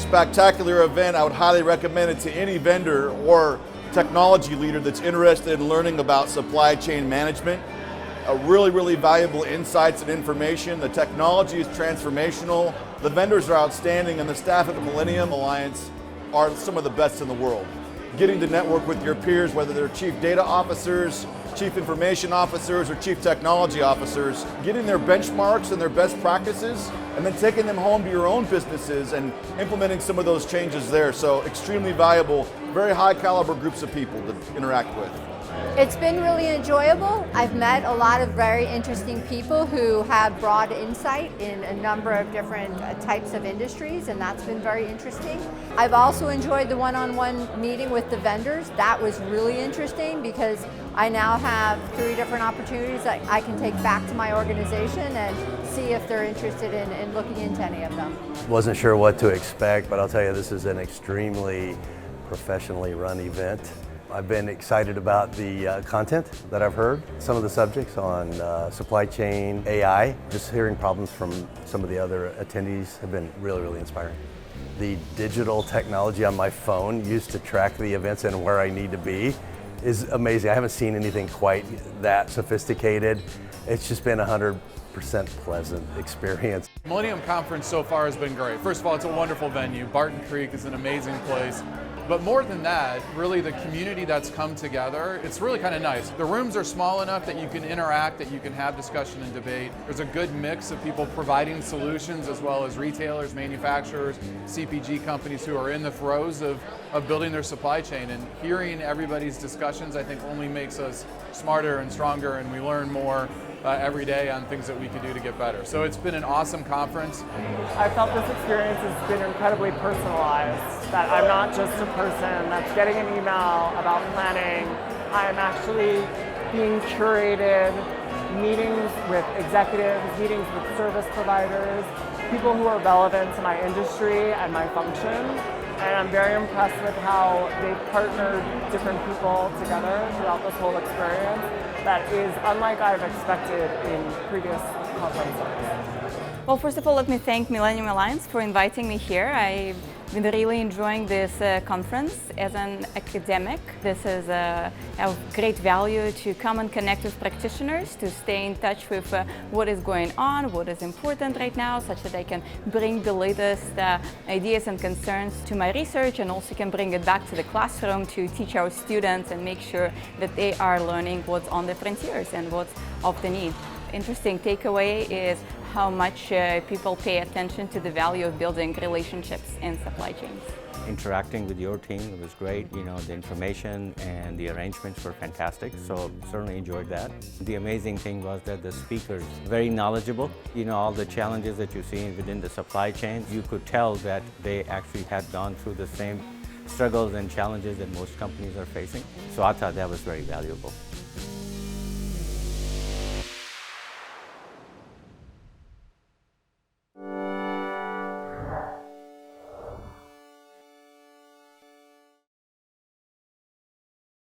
spectacular event. I would highly recommend it to any vendor or technology leader that's interested in learning about supply chain management. Really valuable insights and information. The technology is transformational. The vendors are outstanding, and the staff at the Millennium Alliance are some of the best in the world. Getting to network with your peers, whether they're chief data officers, chief information officers, or chief technology officers, getting their benchmarks and their best practices, and then taking them home to your own businesses and implementing some of those changes there. So extremely valuable, very high caliber groups of people to interact with. It's been really enjoyable. I've met a lot of very interesting people who have broad insight in a number of different types of industries, and that's been very interesting. I've also enjoyed the one-on-one meeting with the vendors. That was really interesting because I now have 3 different opportunities that I can take back to my organization and see if they're interested in looking into any of them. Wasn't sure what to expect, but I'll tell you, this is an extremely professionally run event. I've been excited about the content that I've heard, some of the subjects on supply chain, AI. Just hearing problems from some of the other attendees have been really inspiring. The digital technology on my phone used to track the events and where I need to be is amazing. I haven't seen anything quite that sophisticated. It's just been 100% pleasant experience. Millennium Conference so far has been great. First of all, it's a wonderful venue. Barton Creek is an amazing place. But more than that, really the community that's come together, it's really kind of nice. The rooms are small enough that you can interact, that you can have discussion and debate. There's a good mix of people providing solutions as well as retailers, manufacturers, CPG companies who are in the throes of building their supply chain. And hearing everybody's discussions, I think, only makes us smarter and stronger, and we learn more every day on things that we can do to get better. So it's been an awesome conference. I felt this experience has been incredibly personalized, that I'm not just a person that's getting an email about planning. I'm actually being curated, meetings with executives, meetings with service providers, people who are relevant to my industry and my function. And I'm very impressed with how they've partnered different people together throughout this whole experience that is unlike I've expected in previous conferences. Well, first of all, let me thank Millennium Alliance for inviting me here. I've been really enjoying this conference. As an academic, this is of great value to come and connect with practitioners, to stay in touch with what is going on, what is important right now, such that I can bring the latest ideas and concerns to my research, and also can bring it back to the classroom to teach our students and make sure that they are learning what's on the frontiers and what's of the need. Interesting takeaway is how much people pay attention to the value of building relationships in supply chains. Interacting with your team was great. You know, the information and the arrangements were fantastic, so certainly enjoyed that. The amazing thing was that the speakers very knowledgeable. You know, all the challenges that you see within the supply chain, you could tell that they actually had gone through the same struggles and challenges that most companies are facing. So I thought that was very valuable.